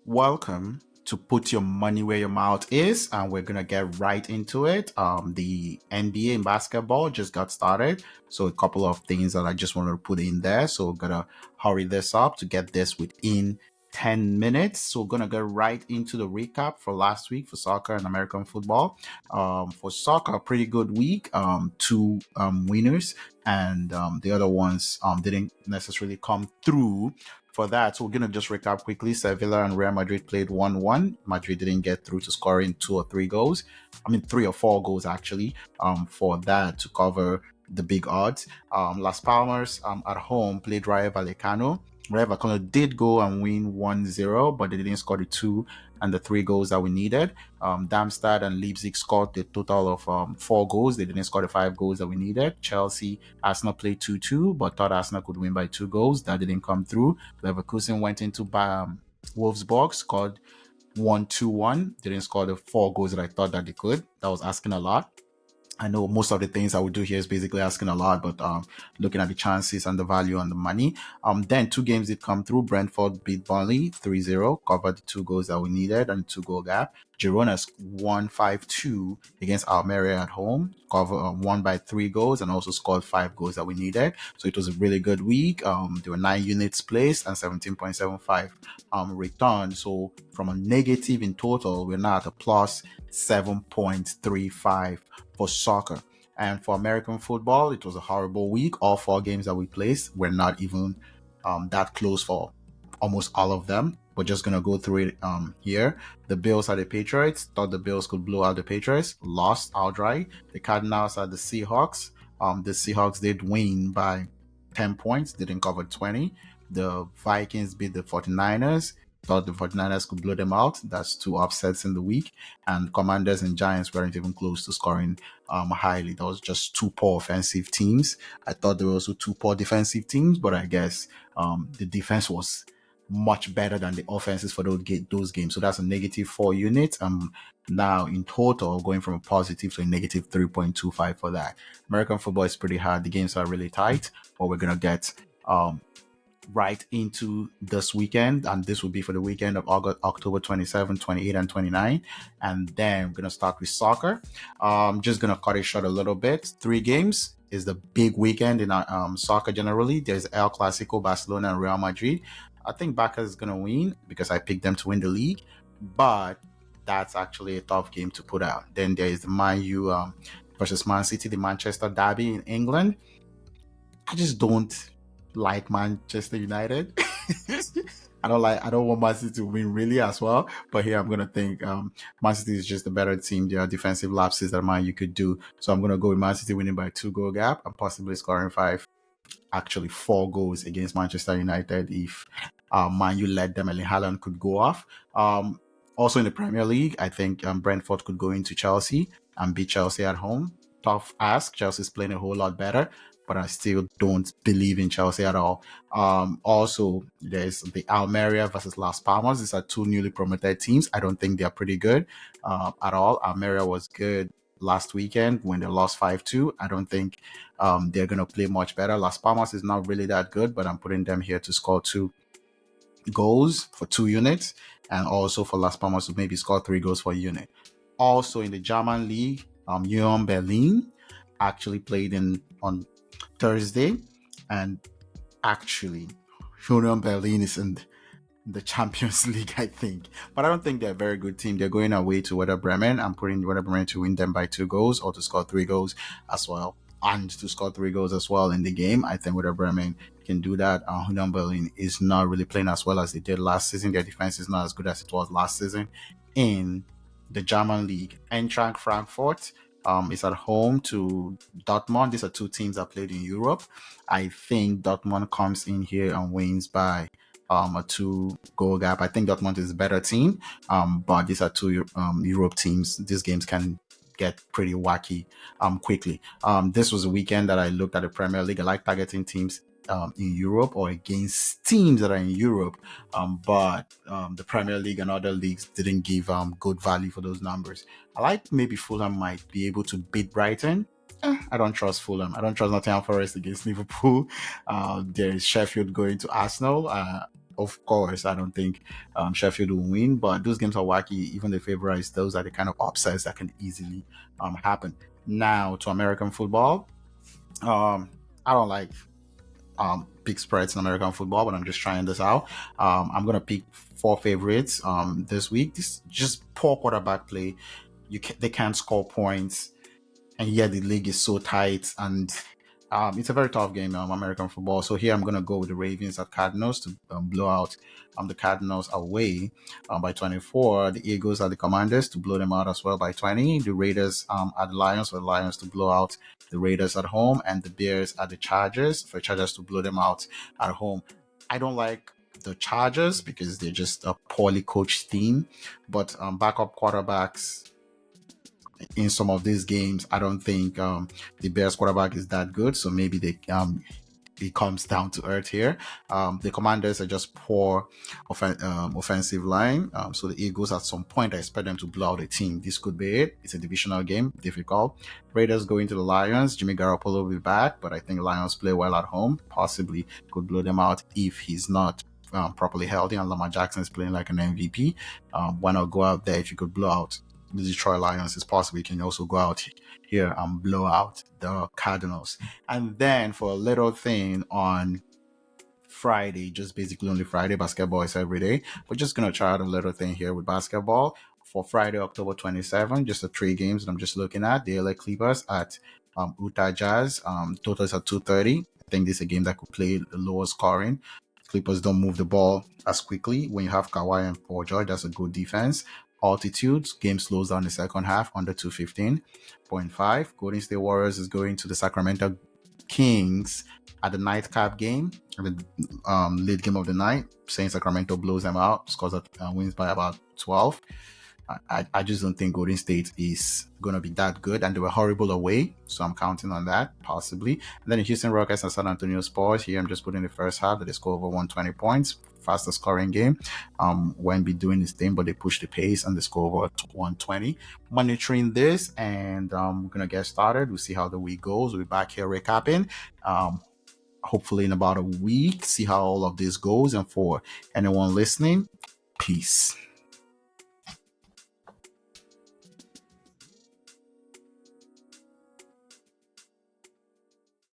Welcome to Put Your Money Where Your Mouth Is, and we're gonna get right into it. The NBA in basketball just got started, so a couple of things that I just wanted to put in there. So we're gonna hurry this up to get this within 10 minutes. So we're gonna get right into the recap for last week for soccer and American football. For soccer, pretty good week. Two winners, and the other ones didn't necessarily come through for that. So we're going to just recap quickly. Sevilla and Real Madrid played 1-1. Madrid didn't get through to scoring 2 or 3 goals. I mean, 3 or 4 goals actually for that to cover the big odds. Las Palmas at home played Rayo Vallecano. Rayo Vallecano did go and win 1-0, but they didn't score the 2 and the 3 goals that we needed. Darmstadt and Leipzig scored a total of 4 goals. They didn't score the 5 goals that we needed. Chelsea, Arsenal played 2-2, but thought Arsenal could win by 2 goals. That didn't come through. Leverkusen went into Wolfsburg, scored 1-2-1. Didn't score the 4 goals that I thought that they could. That was asking a lot. I know most of the things I would do here is basically asking a lot, but looking at the chances and the value on the money. Then 2 games did come through. Brentford beat Burnley 3-0, covered the 2 goals that we needed and 2 goal gap. Girona won 5-2 against Almeria at home, won by 3 goals and also scored 5 goals that we needed. So it was a really good week. There were 9 units placed and 17.75 return. So from a negative in total, we're now at a plus 7.35 for soccer. And for American football, it was a horrible week. All 4 games that we placed were not even that close for almost all of them. We're just going to go through it here. The Bills are the Patriots. Thought the Bills could blow out the Patriots. Lost outright. The Cardinals are the Seahawks. The Seahawks did win by 10 points. Didn't cover 20. The Vikings beat the 49ers. Thought the 49ers could blow them out. That's 2 upsets in the week. And Commanders and Giants weren't even close to scoring highly. That was just 2 poor offensive teams. I thought there were also 2 poor defensive teams, but I guess the defense was much better than the offenses for those games. So that's a negative 4 units. Now in total, going from a positive to a negative 3.25 for that. American football is pretty hard. The games are really tight, but we're going to get right into this weekend, and this will be for the weekend of October 27, 28, and 29. And then we're going to start with soccer. Just going to cut it short a little bit. 3 games is the big weekend in soccer generally. There's El Clasico, Barcelona and Real Madrid. I think Barca is going to win because I picked them to win the league, but that's actually a tough game to put out. Then there is the Man U versus Man City, the Manchester derby in England. I just don't like Manchester United. I don't want Man City to win really as well. But here I'm gonna think Man City is just a better team. There are defensive lapses that Man U could do. So I'm gonna go with Man City winning by 2 goal gap and possibly scoring 4 goals against Manchester United if Man U led them and Haaland could go off. Also in the Premier League, I think Brentford could go into Chelsea and beat Chelsea at home. Tough ask. Chelsea's playing a whole lot better, but I still don't believe in Chelsea at all. Also, there's the Almeria versus Las Palmas. These are 2 newly promoted teams. I don't think they're pretty good at all. Almeria was good last weekend when they lost 5-2. I don't think they're going to play much better. Las Palmas is not really that good, but I'm putting them here to score 2 goals for 2 units, and also for Las Palmas to maybe score 3 goals for a unit. Also in the German league, Union Berlin actually played on Thursday, and actually Union Berlin is in the Champions League, I think. But I don't think they're a very good team. They're going away to Werder Bremen. I'm putting Werder Bremen to win them by 2 goals or to score 3 goals as well. And to score 3 goals as well in the game. I think Werder Bremen can do that. Union Berlin is not really playing as well as they did last season. Their defense is not as good as it was last season. In the German league, Eintracht Frankfurt is at home to Dortmund. These are 2 teams that played in Europe. I think Dortmund comes in here and wins by a 2 goal gap. I think Dortmund is a better team, but these are 2 Europe teams. These games can get pretty wacky quickly. This was a weekend that I looked at the Premier League. I like targeting teams in Europe or against teams that are in Europe, but the Premier League and other leagues didn't give good value for those numbers. I like maybe Fulham might be able to beat Brighton. I don't trust Fulham. I don't trust Nottingham Forest against Liverpool. There is Sheffield going to Arsenal. of course, I don't think Sheffield will win, but those games are wacky. Even the favorites, those are the kind of upsets that can easily happen. Now to American football. I don't like big spreads in American football, but I'm just trying this out. I'm gonna pick four favorites this week. This just poor quarterback play. They can't score points, and yet the league is so tight, and it's a very tough game, American football. So here I'm gonna go with the Ravens at Cardinals to blow out the Cardinals away by 24. The Eagles are the Commanders to blow them out as well by 20. The Raiders are the Lions for the Lions to blow out the Raiders at home, and the Bears are the Chargers for Chargers to blow them out at home. I don't like the Chargers because they're just a poorly coached team, but backup quarterbacks in some of these games, I don't think the Bears quarterback is that good. So maybe it comes down to earth here. The Commanders are just poor offensive line. So the Eagles, at some point, I expect them to blow out a team. This could be it. It's a divisional game, difficult. Raiders going to the Lions. Jimmy Garoppolo will be back, but I think Lions play well at home. Possibly could blow them out if he's not properly healthy and Lamar Jackson is playing like an MVP. Why not go out there if you could blow out the Detroit Lions? It's possible you can also go out here and blow out the Cardinals. And then for a little thing on Friday, just basically only Friday, basketball is every day. We're just going to try out a little thing here with basketball. For Friday, October 27, just the three games that I'm just looking at. The LA Clippers at Utah Jazz. Totals at 2:30. I think this is a game that could play lower scoring. Clippers don't move the ball as quickly. When you have Kawhi and Paul George, that's a good defense. Altitudes, game slows down the second half under 215.5. Golden State Warriors is going to the Sacramento Kings at the nightcap game, the late game of the night, saying Sacramento blows them out, scores wins by about 12. I just don't think Golden State is going to be that good, and they were horrible away, so I'm counting on that, possibly. And then the Houston Rockets and San Antonio Spurs, here I'm just putting the first half that they score over 120 points, fastest scoring game. Wemby doing his thing, but they push the pace and they score over 120. Monitoring this, and we're going to get started. We'll see how the week goes. We'll be back here recapping. Hopefully in about a week, see how all of this goes. And for anyone listening, peace.